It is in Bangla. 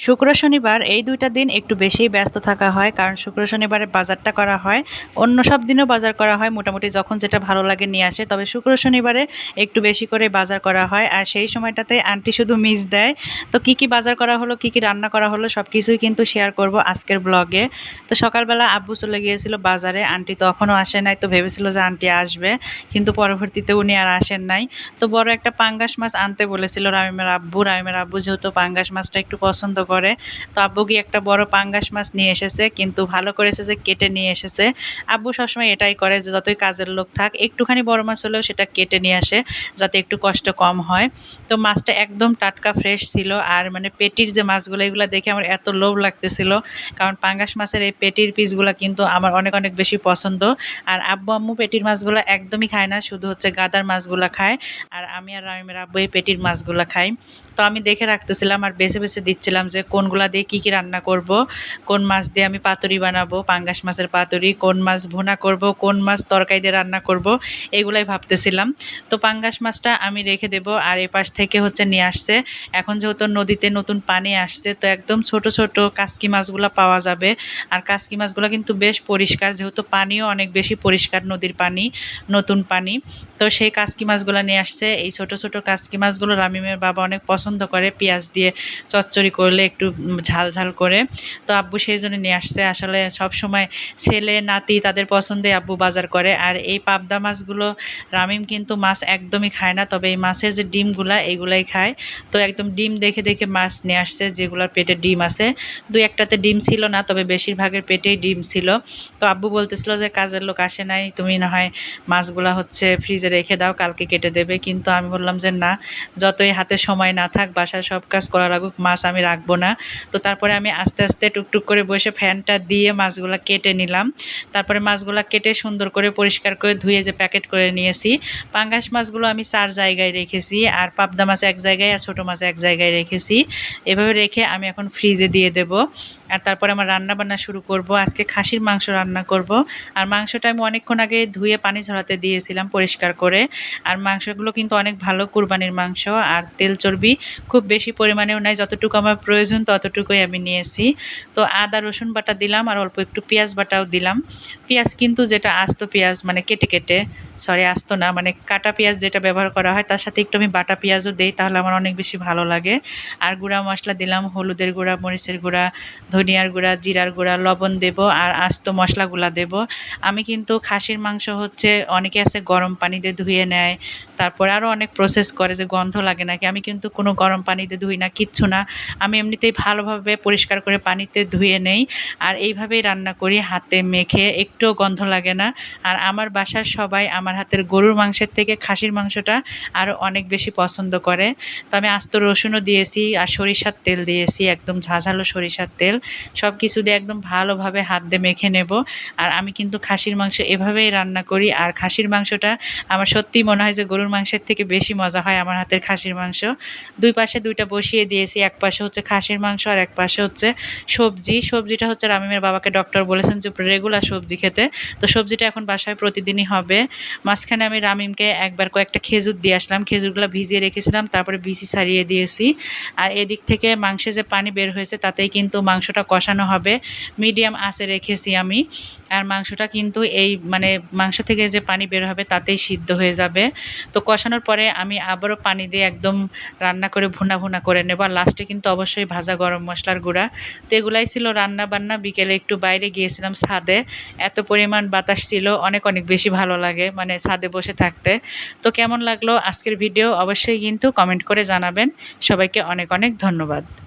শুক্র শনিবার এই ২টা দিন একটু বেশিই ব্যস্ত থাকা হয়, কারণ শুক্র শনিবারে বাজারটা করা হয়। অন্য সব দিনও বাজার করা হয়, মোটামুটি যখন যেটা ভালো লাগে নিয়ে আসে। তবে শুক্র শনিবারে একটু বেশি করে বাজার করা হয়, আর সেই সময়টাতে আন্টি শুধু মিস দেয়। তো কি কি বাজার করা হলো, কি কি রান্না করা হলো, সব কিছুই কিন্তু শেয়ার করব আজকের ব্লগে। তো সকালবেলা আব্বু চলে গিয়েছিল বাজারে, আন্টি তখনও আসে নাই। তো ভেবেছিল যে আন্টি আসবে, কিন্তু পরবর্তীতে উনি আর আসেন নাই। তো বড় একটা পাঙ্গাস মাছ আনতে বলেছিল রামিমের আব্বু। রামিমের আব্বু যেহেতু পাঙ্গাস মাছটা একটু পছন্দ করে, তো আব্বু গিয়ে একটা বড় পাঙ্গাস মাছ নিয়ে এসেছে, কিন্তু ভালো করেছে যে কেটে নিয়ে এসেছে। আব্বু সবসময় এটাই করে যে যতই কাজের লোক থাক, একটুখানি বড় মাছ হলেও সেটা কেটে নিয়ে আসে, যাতে একটু কষ্ট কম হয়। তো মাছটা একদম টাটকা ফ্রেশ ছিল। আর মানে পেটির যে মাছগুলো, এগুলো দেখে আমার এত লোভ লাগতেছিল, কারণ পাঙ্গাস মাছের এই পেটির পিসগুলো কিন্তু আমার অনেক অনেক বেশি পছন্দ। আর আব্বু আম্মু পেটির মাছগুলো একদমই খায় না, শুধু হচ্ছে গাদার মাছগুলো খায়। আর আমি আর রামিমের আব্বু এই পেটির মাছগুলো খাই। তো আমি দেখে রাখতেছিলাম আর বেছে বেছে দিচ্ছিলাম যে কোনগুলা দিয়ে কি কি রান্না করব, কোন মাছ দিয়ে আমি পাতুরি বানাবো, পাঙ্গাস মাছের পাতুরি, কোন মাছ ভুনা করব, কোন মাছ তরকারি দিয়ে রান্না করব, এগুলাই ভাবতেছিলাম। তো পাঙ্গাস মাছটা আমি রেখে দেব, আর এই পাশ থেকে হচ্ছে নিয়ে আসছে। এখন যেহেতু নদীতে নতুন পানি আসছে, তো একদম ছোট ছোট কাসকি মাছগুলো পাওয়া যাবে। আর কাসকি মাছগুলো কিন্তু বেশ পরিষ্কার, যেহেতু পানিও অনেক বেশি পরিষ্কার, নদীর পানি, নতুন পানি। তো সেই কাসকি মাছগুলো নিয়ে আসছে। এই ছোট ছোট কাসকি মাছগুলো রামিমের বাবা অনেক পছন্দ করে, পেঁয়াজ দিয়ে চচ্চড়ি করলে একটু ঝাল ঝাল করে। তো আব্বু সেই জন্য নিয়ে আসছে। আসলে সব সময় ছেলে নাতি তাদের পছন্দে আব্বু বাজার করে। আর এই পাবদা মাছগুলো রামিম কিন্তু মাছ একদমই খায় না, তবে এই মাছের যে ডিমগুলা এগুলাই খায়। তো একদম ডিম দেখে দেখে মাছ নিয়ে আসছে, যেগুলোর পেটে ডিম আছে। দুই একটাতে ডিম ছিল না, তবে বেশিরভাগের পেটেই ডিম ছিল। তো আব্বু বলতেছিল যে কাজের লোক আসে নাই, তুমি না হয় মাছগুলা হচ্ছে ফ্রিজে রেখে দাও, কালকে কেটে দেবে। কিন্তু আমি বললাম যে না, যতই হাতে সময় না থাক, বাসার সব কাজ করা লাগুক, মাছ আমি রাখবো না। তো তারপরে আমি আস্তে আস্তে টুকটুক করে বসে ফ্যানটা দিয়ে মাছগুলা কেটে নিলাম। তারপরে মাছগুলা কেটে সুন্দর করে পরিষ্কার করে ধুয়ে যে প্যাকেট করে নিয়েছি। পাঙ্গাস মাছগুলো আমি 4 জায়গায় রেখেছি, আর পাবদা মাছ এক জায়গায়, আর ছোটো মাছ এক জায়গায় রেখেছি। এভাবে রেখে আমি এখন ফ্রিজে দিয়ে দেব। আর তারপরে আমার রান্না বান্না শুরু করব। আজকে খাসির মাংস রান্না করব। আর মাংসটা আমি অনেকক্ষণ আগে ধুয়ে পানি ঝরাতে দিয়েছিলাম পরিষ্কার করে। আর মাংসগুলো কিন্তু অনেক ভালো কুরবানির মাংস, আর তেল চর্বি খুব বেশি পরিমাণেও নাই, যতটুকু আমার প্রয়োজন ততটুকুই আমি নিয়েছি। তো আদা রসুন বাটা দিলাম, আর অল্প একটু পেঁয়াজ বাটাও দিলাম। পেঁয়াজ কিন্তু যেটা আস্ত পেঁয়াজ, মানে কেটে কেটে, সরি আস্ত না, মানে কাটা পেঁয়াজ যেটা ব্যবহার করা হয়, তার সাথে একটু আমি বাটা পেঁয়াজও দেই, তাহলে আমার অনেক বেশি ভালো লাগে। আর গুঁড়া মশলা দিলাম, হলুদের গুঁড়া, মরিচের গুঁড়া, ধনিয়ার গুঁড়া, জিরার গুঁড়া, লবণ দেব, আর আস্ত মশলাগুলা দেব। আমি কিন্তু খাসির মাংস হচ্ছে অনেকে আছে গরম পানি দিয়ে ধুয়ে নেয়, তারপরে আরও অনেক প্রসেস করে যে গন্ধ লাগে নাকি। আমি কিন্তু কোনো গরম পানিতে ধুই না, কিচ্ছু না। আমি এমনিতেই ভালোভাবে পরিষ্কার করে পানিতে ধুয়ে নেই, আর এইভাবেই রান্না করি, হাতে মেখে, একটুও গন্ধ লাগে না। আর আমার বাসার সবাই আমার হাতের গরুর মাংসের থেকে খাসির মাংসটা আরও অনেক বেশি পছন্দ করে। তো আমি আস্ত রসুনও দিয়েছি, আর সরিষার তেল দিয়েছি, একদম ঝাঝালো সরিষার তেল। সব কিছু দিয়ে একদম ভালোভাবে হাত দিয়ে মেখে নেব। আর আমি কিন্তু খাসির মাংস এভাবেই রান্না করি। আর খাসির মাংসটা আমার সত্যিই মনে হয় যে গরুর মাংসের থেকে বেশি মজা হয় আমার হাতের খাসির মাংস। দুই পাশে দুইটা বসিয়ে দিয়েছি, এক পাশে হচ্ছে খাসির মাংস, আর এক পাশে হচ্ছে সবজি। সবজিটা হচ্ছে রামিমের বাবাকে ডক্টর বলেছেন যে রেগুলার সবজি খেতে। তো সবজিটা এখন বাসায় প্রতিদিনই হবে। মাঝখানে আমি রামিমকে একবার কয়েকটা খেজুর দিয়ে আসলাম, খেজুরগুলো ভিজিয়ে রেখেছিলাম, তারপরে বিচি ছাড়িয়ে দিয়েছি। আর এদিক থেকে মাংসে যে পানি বের হয়েছে, তাতেই কিন্তু মাংসটা কষানো হবে, মিডিয়াম আঁচে রেখেছি আমি। আর মাংসটা কিন্তু এই মানে মাংস থেকে যে পানি বের হবে তাতেই সিদ্ধ হয়ে যাবে। তো কষানোর পরে আমি আবারও পানি দিয়ে একদম রান্না করে ভুনা ভুনা করে নেব। আর লাস্টে কিন্তু অবশ্যই ভাজা গরম মশলার গুঁড়া। তো এগুলাই ছিল রান্না বান্না। বিকেলে একটু বাইরে গিয়েছিলাম ছাদে, এত পরিমাণ বাতাস ছিল, অনেক অনেক বেশি ভালো লাগে মানে ছাদে বসে থাকতে। তো কেমন লাগলো আজকের ভিডিও অবশ্যই কিন্তু কমেন্ট করে জানাবেন। সবাইকে অনেক অনেক ধন্যবাদ।